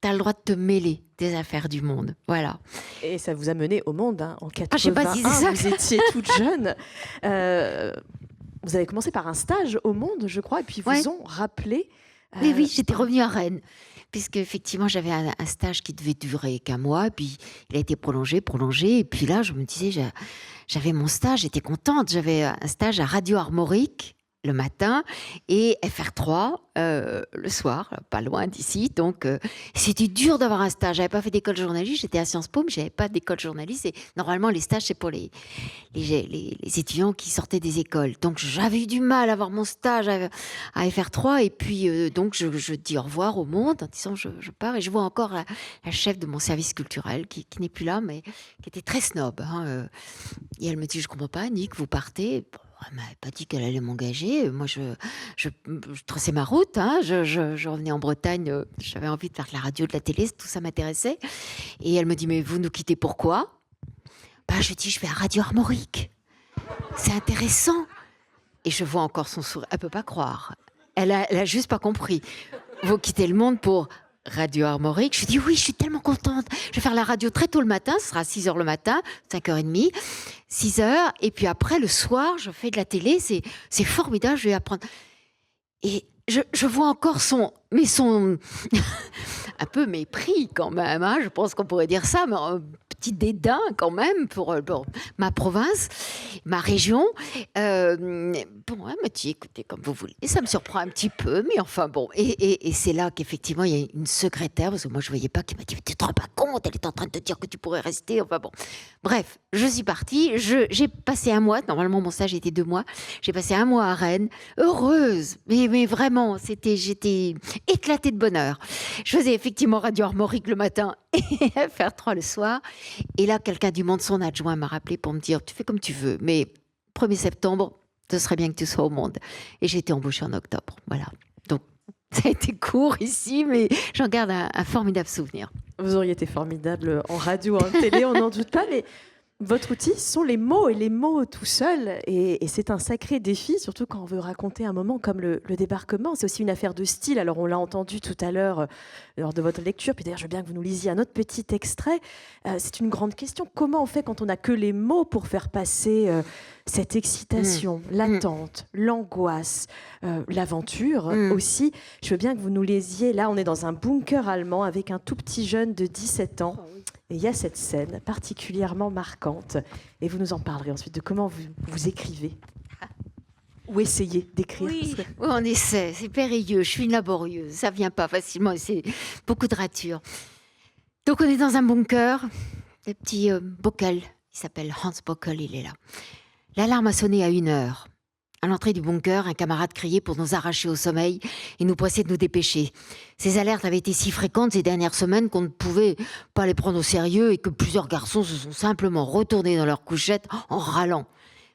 Tu as le droit de te mêler des affaires du monde. Voilà. Et ça vous a mené au monde, hein, en 81. Je sais pas si c'est ça. Vous étiez toute jeune. Vous avez commencé par un stage au Monde, je crois, et puis vous ont rappelé. Oui, j'étais revenue à Rennes, puisque effectivement j'avais un stage qui devait durer qu'un mois, puis il a été prolongé, et puis là je me disais, j'avais mon stage, j'étais contente, j'avais un stage à Radio Armorique le matin et FR3 le soir, pas loin d'ici. Donc, c'était dur d'avoir un stage. J'avais pas fait d'école de journaliste, j'étais à Sciences Po, mais j'avais pas d'école de journaliste. Et normalement, les stages, c'est pour les étudiants qui sortaient des écoles. Donc, j'avais eu du mal à avoir mon stage à FR3. Et puis, donc, je dis au revoir au Monde en disant je pars. Et je vois encore la chef de mon service culturel qui n'est plus là, mais qui était très snob. Hein. Et elle me dit, je comprends pas, Annick, vous partez. Elle m'avait pas dit qu'elle allait m'engager. Moi, je traçais ma route. Hein. Je revenais en Bretagne. J'avais envie de faire de la radio, de la télé. Tout ça m'intéressait. Et elle me dit, mais vous nous quittez pourquoi ? Je dis, je vais à Radio Armorique. C'est intéressant. Et je vois encore son sourire. Elle peut pas croire. Elle a juste pas compris. Vous quittez le Monde pour Radio Armorique. Je dis oui, je suis tellement contente. Je vais faire la radio très tôt le matin. Ce sera à 6h le matin, 5h30. 6h, et puis après, le soir, je fais de la télé, c'est formidable, je vais apprendre. Et je vois encore son un peu mépris quand même, hein, je pense qu'on pourrait dire ça, mais un petit dédain quand même pour ma province, ma région. Elle me dit, écoutez, comme vous voulez. Et ça me surprend un petit peu, mais enfin bon. Et c'est là qu'effectivement, il y a une secrétaire, parce que moi, je ne voyais pas, qui m'a dit, mais tu te rends pas compte, elle est en train de te dire que tu pourrais rester. Enfin bon. Bref, je suis partie. J'ai passé un mois, normalement, mon stage était 2 mois. J'ai passé un mois à Rennes, heureuse, mais vraiment, j'étais éclatée de bonheur. Je faisais effectivement Radio Armorique le matin et FR3 le soir. Et là, quelqu'un du Monde, son adjoint, m'a rappelé pour me dire, tu fais comme tu veux, mais 1er septembre, ce serait bien que tu sois au Monde. Et j'ai été embauchée en octobre. Voilà. Donc, ça a été court ici, mais j'en garde un formidable souvenir. Vous auriez été formidable en radio, en télé, on n'en doute pas, mais votre outil, ce sont les mots, et les mots tout seuls. Et c'est un sacré défi, surtout quand on veut raconter un moment comme le débarquement. C'est aussi une affaire de style. Alors, on l'a entendu tout à l'heure lors de votre lecture. Puis d'ailleurs, je veux bien que vous nous lisiez un autre petit extrait. C'est une grande question. Comment on fait quand on n'a que les mots pour faire passer cette excitation, l'attente, l'angoisse, l'aventure aussi? Je veux bien que vous nous lisiez. Là, on est dans un bunker allemand avec un tout petit jeune de 17 ans. Et il y a cette scène particulièrement marquante. Et vous nous en parlerez ensuite de comment vous écrivez. ou essayer d'écrire? Oui, oui, on essaie, c'est périlleux, je suis une laborieuse, ça vient pas facilement, c'est beaucoup de ratures. Donc on est dans un bunker, le petit Bockel, il s'appelle Hans Bockel, il est là. L'alarme a sonné à 1h. À l'entrée du bunker, un camarade criait pour nous arracher au sommeil et nous pressait de nous dépêcher. Ces alertes avaient été si fréquentes ces dernières semaines qu'on ne pouvait pas les prendre au sérieux et que plusieurs garçons se sont simplement retournés dans leur couchette en râlant.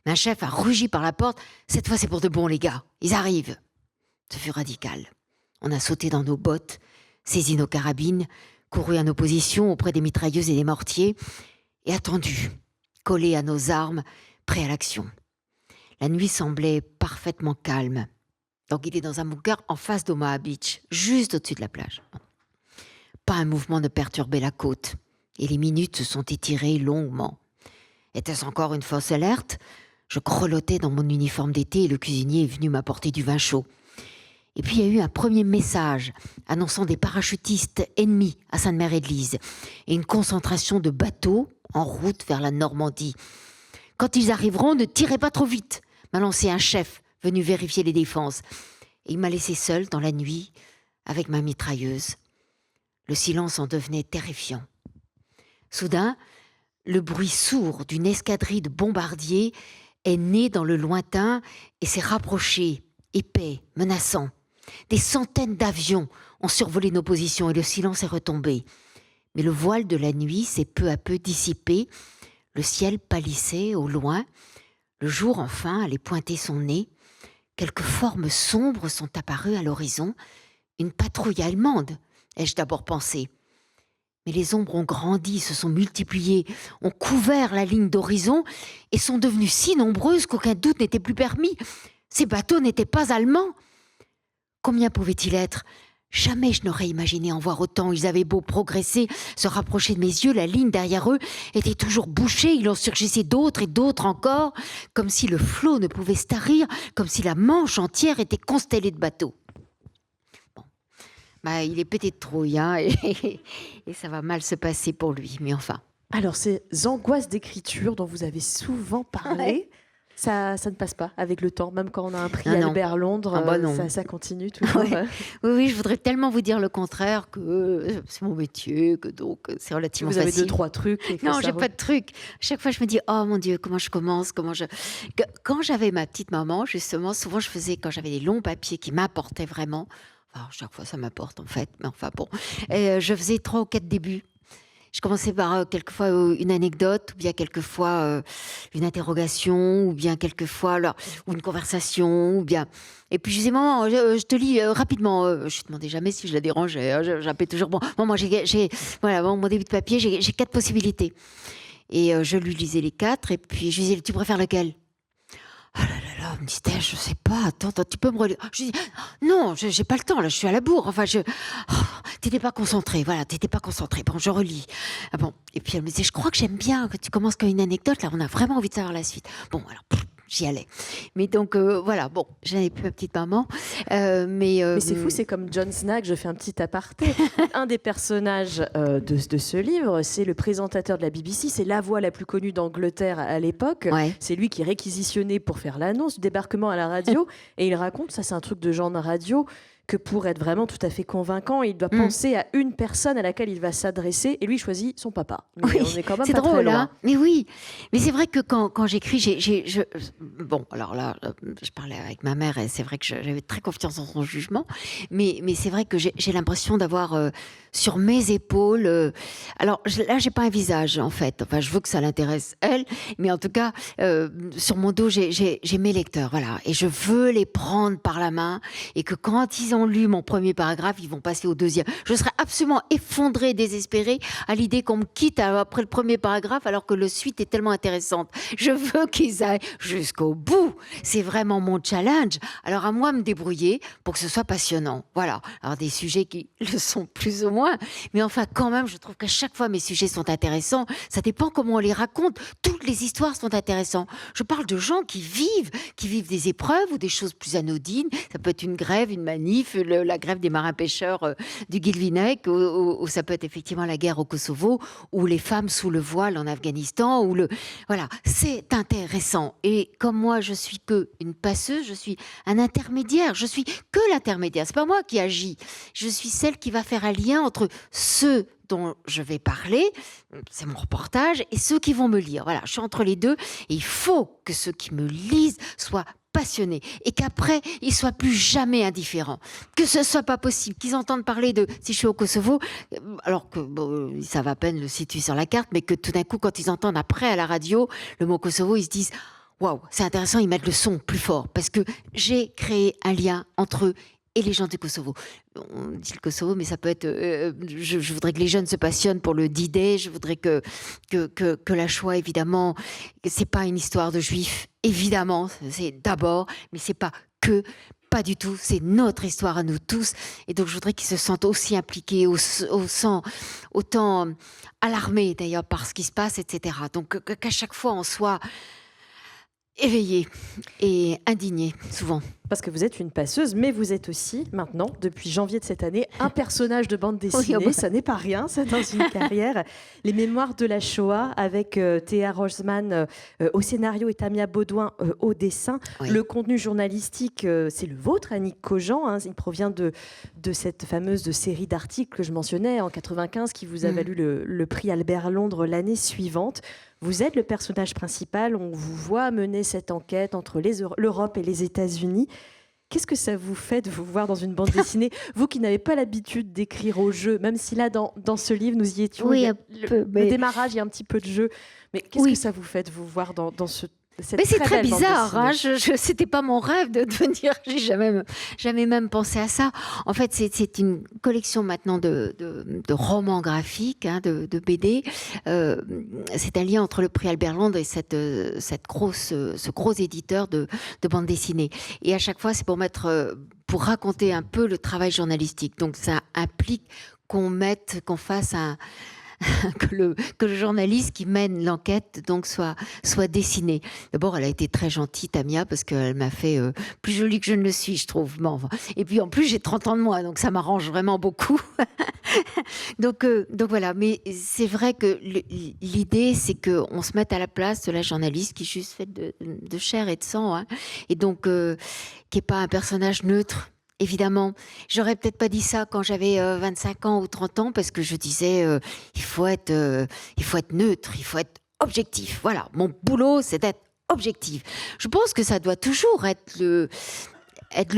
Mais un chef a rugi par la porte. « Cette fois, c'est pour de bon, les gars. Ils arrivent. » Ce fut radical. On a sauté dans nos bottes, saisi nos carabines, couru à nos positions auprès des mitrailleuses et des mortiers et attendu, collés à nos armes, prêts à l'action. La nuit semblait parfaitement calme. Donc il est dans un bunker en face d'Omaha Beach, juste au-dessus de la plage. Pas un mouvement ne perturbait la côte, et les minutes se sont étirées longuement. Était-ce encore une fausse alerte ? Je grelottais dans mon uniforme d'été et le cuisinier est venu m'apporter du vin chaud. Et puis il y a eu un premier message annonçant des parachutistes ennemis à Sainte-Mère-Église et une concentration de bateaux en route vers la Normandie. « Quand ils arriveront, ne tirez pas trop vite !» m'a lancé un chef venu vérifier les défenses. Et il m'a laissé seul dans la nuit avec ma mitrailleuse. Le silence en devenait terrifiant. Soudain, le bruit sourd d'une escadrille de bombardiers est né dans le lointain et s'est rapproché, épais, menaçant. Des centaines d'avions ont survolé nos positions et le silence est retombé. Mais le voile de la nuit s'est peu à peu dissipé. Le ciel pâlissait au loin. Le jour, enfin, allait pointer son nez. Quelques formes sombres sont apparues à l'horizon. Une patrouille allemande, ai-je d'abord pensé. Mais les ombres ont grandi, se sont multipliées, ont couvert la ligne d'horizon et sont devenues si nombreuses qu'aucun doute n'était plus permis. Ces bateaux n'étaient pas allemands. Combien pouvaient-ils être ? Jamais je n'aurais imaginé en voir autant. Ils avaient beau progresser, se rapprocher de mes yeux, la ligne derrière eux était toujours bouchée. Il en surgissait d'autres et d'autres encore, comme si le flot ne pouvait se tarir, comme si la Manche entière était constellée de bateaux. Bon, il est pété de trouille, hein, et ça va mal se passer pour lui, mais enfin. Alors, ces angoisses d'écriture dont vous avez souvent parlé, ça ne passe pas avec le temps, même quand on a un prix Albert Londres, ça continue toujours. Oui, je voudrais tellement vous dire le contraire, que c'est mon métier, que donc c'est relativement facile. Vous avez 2-3 trucs. Non, j'ai pas de trucs. Chaque fois, je me dis, oh mon Dieu, comment je commence, Quand j'avais ma petite maman, justement, souvent je faisais, quand j'avais des longs papiers qui m'apportaient vraiment, enfin, chaque fois ça m'apporte en fait, mais enfin bon, et je faisais 3 ou 4 débuts. Je commençais par quelquefois une anecdote, ou bien quelquefois une interrogation, ou bien quelquefois ou une conversation, ou bien. Et puis je disais, maman, je te lis rapidement. Je ne demandais jamais si je la dérangeais. Hein, j'appelais toujours. Bon, moi voilà, mon début de papier, j'ai 4 possibilités. Et je lui lisais les 4, et puis je lui disais, tu préfères lequel ? Ah là là, me dit-elle, je sais pas, attends, tu peux me relire. Je dis, non, j'ai pas le temps, là, je suis à la bourre. Enfin, t'étais pas concentrée, voilà, t'étais pas concentrée. Bon, je relis. Ah bon, et puis elle me disait, je crois que j'aime bien que tu commences comme une anecdote, là, on a vraiment envie de savoir la suite. Bon, alors, j'y allais. Mais donc, voilà, bon, j'en ai plus ma petite maman. Mais c'est fou, c'est comme John Snack, je fais un petit aparté. Un des personnages de ce livre, c'est le présentateur de la BBC, c'est la voix la plus connue d'Angleterre à l'époque. Ouais. C'est lui qui est réquisitionné pour faire l'annonce du débarquement à la radio. Et il raconte, ça c'est un truc de genre de radio, que pour être vraiment tout à fait convaincant, il doit penser à une personne à laquelle il va s'adresser, et lui choisit son papa. Mais oui, on est quand même c'est pas drôle, très loin. hein, mais oui. Mais c'est vrai que quand j'écris, bon, alors là, je parlais avec ma mère, et c'est vrai que j'avais très confiance en son jugement, mais c'est vrai que j'ai l'impression d'avoir sur mes épaules. Alors là, j'ai pas un visage en fait. Enfin, je veux que ça l'intéresse elle, mais en tout cas, sur mon dos, j'ai mes lecteurs, voilà, et je veux les prendre par la main, et que quand ils ont lu mon premier paragraphe, ils vont passer au deuxième. Je serais absolument effondrée, désespérée à l'idée qu'on me quitte après le premier paragraphe alors que le suite est tellement intéressante. Je veux qu'ils aillent jusqu'au bout. C'est vraiment mon challenge. Alors à moi de me débrouiller pour que ce soit passionnant. Voilà. Alors des sujets qui le sont plus ou moins, mais enfin quand même, je trouve qu'à chaque fois mes sujets sont intéressants. Ça dépend comment on les raconte. Toutes les histoires sont intéressantes. Je parle de gens qui vivent des épreuves ou des choses plus anodines. Ça peut être une grève, une manif, juifs, la grève des marins-pêcheurs du Guilvinec, ou ça peut être effectivement la guerre au Kosovo, ou les femmes sous le voile en Afghanistan, voilà, c'est intéressant. Et comme moi, je suis que une passeuse, je suis un intermédiaire, je suis que l'intermédiaire. C'est pas moi qui agis, je suis celle qui va faire un lien entre ceux dont je vais parler, c'est mon reportage, et ceux qui vont me lire. Voilà, je suis entre les deux, et il faut que ceux qui me lisent soient passionnés, et qu'après, ils soient plus jamais indifférents. Que ce soit pas possible, qu'ils entendent parler de, si je suis au Kosovo, alors que bon, ils savent à peine le situer sur la carte, mais que tout d'un coup, quand ils entendent après à la radio le mot Kosovo, ils se disent waouh, c'est intéressant, ils mettent le son plus fort, parce que j'ai créé un lien entre eux et les gens du Kosovo. On dit le Kosovo, mais ça peut être... je voudrais que les jeunes se passionnent pour le D-Day, je voudrais que la Shoah, évidemment, c'est pas une histoire de juifs, évidemment, c'est d'abord, mais c'est pas que, pas du tout, c'est notre histoire à nous tous, et donc je voudrais qu'ils se sentent aussi impliqués, autant alarmés d'ailleurs par ce qui se passe, etc. Donc qu'à chaque fois on soit éveillé et indigné, souvent. Parce que vous êtes une passeuse, mais vous êtes aussi, maintenant, depuis janvier de cette année, un personnage de bande dessinée. Oui, ça n'est pas rien, ça, dans une carrière. Les Mémoires de la Shoah, avec Théa Rosman au scénario et Tamia Baudouin au dessin. Oui. Le contenu journalistique, c'est le vôtre, Annick Cogent. Hein, il provient de cette fameuse série d'articles que je mentionnais en 95, qui vous a valu le prix Albert Londres l'année suivante. Vous êtes le personnage principal, on vous voit mener cette enquête entre l'Europe et les États-Unis. Qu'est-ce que ça vous fait de vous voir dans une bande dessinée? Vous qui n'avez pas l'habitude d'écrire au jeu, même si là, dans ce livre, nous y étions, oui, le démarrage, il y a un petit peu de jeu. Mais qu'est-ce que ça vous fait de vous voir dans cette c'est très belle bizarre, hein, c'était pas mon rêve de devenir, j'ai jamais même pensé à ça. En fait, c'est une collection maintenant de romans graphiques, hein, de BD. C'est un lien entre le prix Albert Londres et ce gros éditeur de bande dessinée. Et à chaque fois, c'est pour raconter un peu le travail journalistique. Donc ça implique qu'on fasse que le journaliste qui mène l'enquête donc soit dessiné. D'abord, elle a été très gentille, Tamia, parce qu'elle m'a fait plus jolie que je ne le suis, je trouve. Bon, et puis en plus, j'ai 30 ans de moins, donc ça m'arrange vraiment beaucoup. donc voilà, mais c'est vrai que l'idée, c'est qu'on se mette à la place de la journaliste qui est juste faite de chair et de sang, hein, et donc qui n'est pas un personnage neutre. Évidemment, j'aurais peut-être pas dit ça quand j'avais 25 ans ou 30 ans, parce que je disais il faut être neutre, il faut être objectif. Voilà, mon boulot, c'est d'être objectif. Je pense que ça doit toujours être le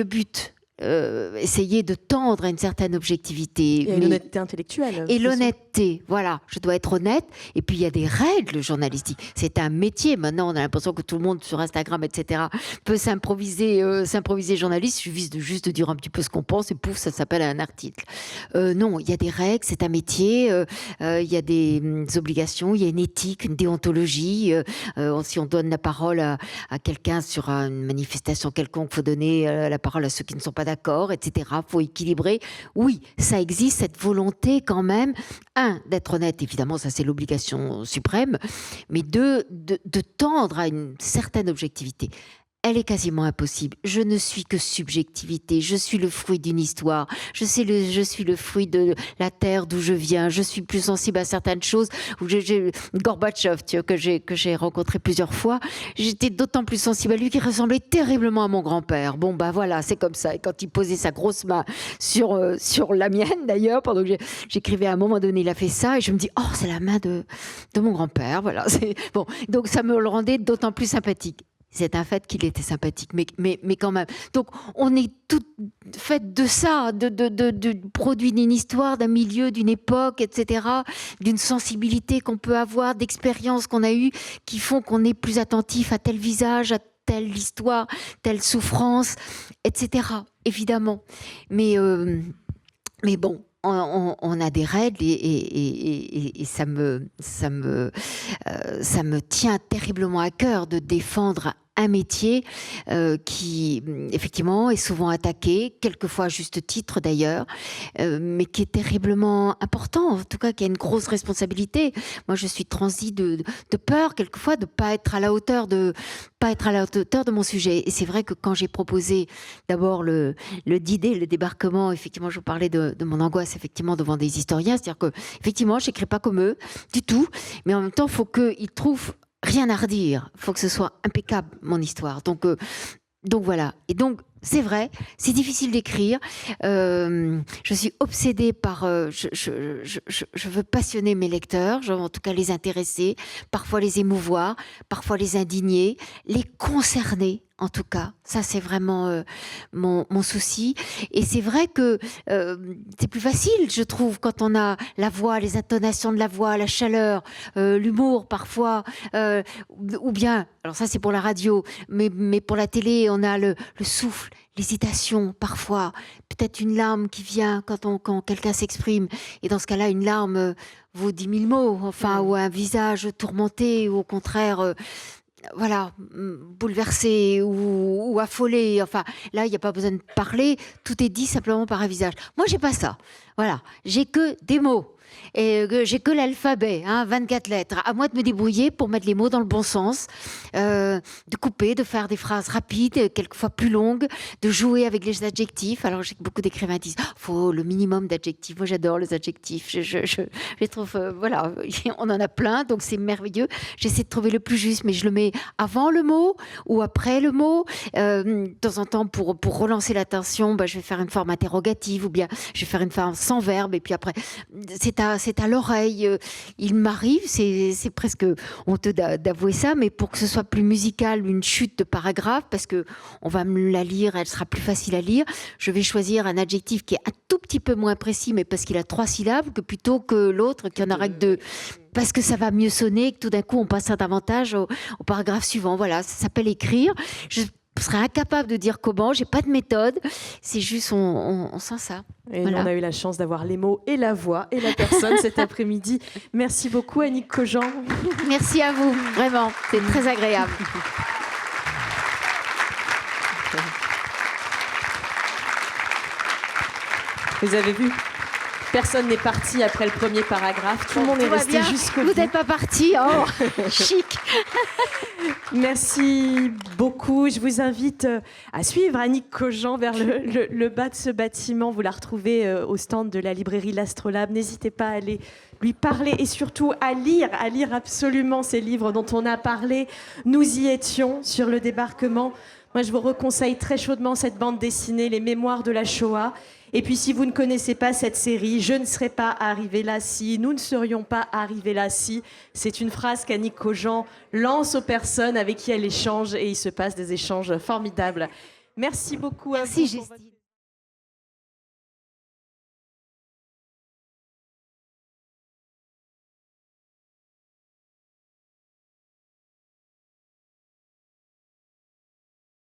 but. Essayer de tendre à une certaine objectivité. Et une honnêteté intellectuelle. Et l'honnêteté, voilà, je dois être honnête. Et puis il y a des règles journalistiques. C'est un métier. Maintenant, on a l'impression que tout le monde sur Instagram, etc., peut s'improviser journaliste. Il suffit juste de dire un petit peu ce qu'on pense et pouf, ça s'appelle un article. Non, il y a des règles, c'est un métier. Il y a des obligations, il y a une éthique, une déontologie. Si on donne la parole à quelqu'un sur une manifestation quelconque, il faut donner la parole à ceux qui ne sont pas d'accord, etc. Il faut équilibrer. Oui, ça existe, cette volonté quand même, d'être honnête, évidemment, ça c'est l'obligation suprême, mais de tendre à une certaine objectivité. Elle est quasiment impossible. Je ne suis que subjectivité. Je suis le fruit d'une histoire. Je suis le fruit de la terre d'où je viens. Je suis plus sensible à certaines choses. Gorbatchev, que j'ai rencontré plusieurs fois, j'étais d'autant plus sensible à lui qu'il ressemblait terriblement à mon grand-père. Bon, bah voilà, c'est comme ça. Et quand il posait sa grosse main sur la mienne, d'ailleurs, pendant que j'écrivais à un moment donné, il a fait ça, et je me dis, oh, c'est la main de mon grand-père. Voilà. Bon, donc ça me le rendait d'autant plus sympathique. C'est un fait qu'il était sympathique, mais quand même. Donc, on est toutes faites de ça, de produit d'une histoire, d'un milieu, d'une époque, etc., d'une sensibilité qu'on peut avoir, d'expériences qu'on a eues, qui font qu'on est plus attentif à tel visage, à telle histoire, telle souffrance, etc., évidemment. Mais bon, on a des règles et ça me tient terriblement à cœur de défendre un métier qui, effectivement, est souvent attaqué, quelquefois à juste titre d'ailleurs, mais qui est terriblement important, en tout cas qui a une grosse responsabilité. Moi, je suis transie de peur, quelquefois, de ne pas être à la hauteur de mon sujet. Et c'est vrai que quand j'ai proposé d'abord le D-Day, le débarquement, effectivement, je vous parlais de mon angoisse, effectivement, devant des historiens, c'est-à-dire que, effectivement, je n'écris pas comme eux, du tout, mais en même temps, il faut qu'ils trouvent rien à redire. Il faut que ce soit impeccable, mon histoire. Donc voilà. Et donc, c'est vrai, c'est difficile d'écrire. Je suis obsédée par... je veux passionner mes lecteurs, en tout cas les intéresser, parfois les émouvoir, parfois les indigner, les concerner. En tout cas, ça c'est vraiment mon souci. Et c'est vrai que c'est plus facile, je trouve, quand on a la voix, les intonations de la voix, la chaleur, l'humour parfois, ou bien, alors ça c'est pour la radio, mais pour la télé, on a le souffle, l'hésitation parfois, peut-être une larme qui vient quand quelqu'un s'exprime. Et dans ce cas-là, une larme vaut 10 000 mots, enfin, ou un visage tourmenté, ou au contraire... voilà, bouleversé ou affolé. Enfin, là, il n'y a pas besoin de parler. Tout est dit simplement par un visage. Moi, j'ai pas ça. Voilà, j'ai que des mots. Et j'ai que l'alphabet, 24 lettres. À moi de me débrouiller pour mettre les mots dans le bon sens, de couper, de faire des phrases rapides, quelquefois plus longues, de jouer avec les adjectifs. Alors, j'ai beaucoup d'écrivains disent faut le minimum d'adjectifs. Moi, j'adore les adjectifs. Je les trouve, voilà, on en a plein, donc c'est merveilleux. J'essaie de trouver le plus juste, mais je le mets avant le mot ou après le mot. De temps en temps, pour relancer l'attention, je vais faire une forme interrogative ou bien je vais faire une forme sans verbe. Et puis après, c'est à l'oreille. Il m'arrive, c'est presque honteux d'avouer ça, mais pour que ce soit plus musical, une chute de paragraphe, parce que on va me la lire, elle sera plus facile à lire, je vais choisir un adjectif qui est un tout petit peu moins précis, mais parce qu'il a 3 syllabes, que plutôt que l'autre qui en a que 2. Parce que ça va mieux sonner, que tout d'un coup on passera davantage au paragraphe suivant. Voilà, ça s'appelle écrire. Je serais incapable de dire comment, j'ai pas de méthode, c'est juste on sent ça. Et voilà. On a eu la chance d'avoir les mots et la voix et la personne cet après-midi. Merci beaucoup Annick Cogent. Merci à vous, vraiment, c'est très agréable. Vous avez vu ? Personne n'est parti après le premier paragraphe. Tout le monde est resté jusqu'au bout. Vous n'êtes pas parti, oh, chic. Merci beaucoup. Je vous invite à suivre Annick Cogent vers le bas de ce bâtiment. Vous la retrouvez au stand de la librairie L'Astrolabe. N'hésitez pas à aller lui parler et surtout à lire absolument ces livres dont on a parlé. Nous y étions sur le débarquement. Moi, je vous reconseille très chaudement cette bande dessinée, Les Mémoires de la Shoah. Et puis, si vous ne connaissez pas cette série, je ne serais pas arrivée là si, nous ne serions pas arrivés là si. C'est une phrase qu'Annick Cogent lance aux personnes avec qui elle échange et il se passe des échanges formidables. Merci beaucoup à vous. Merci, Justine.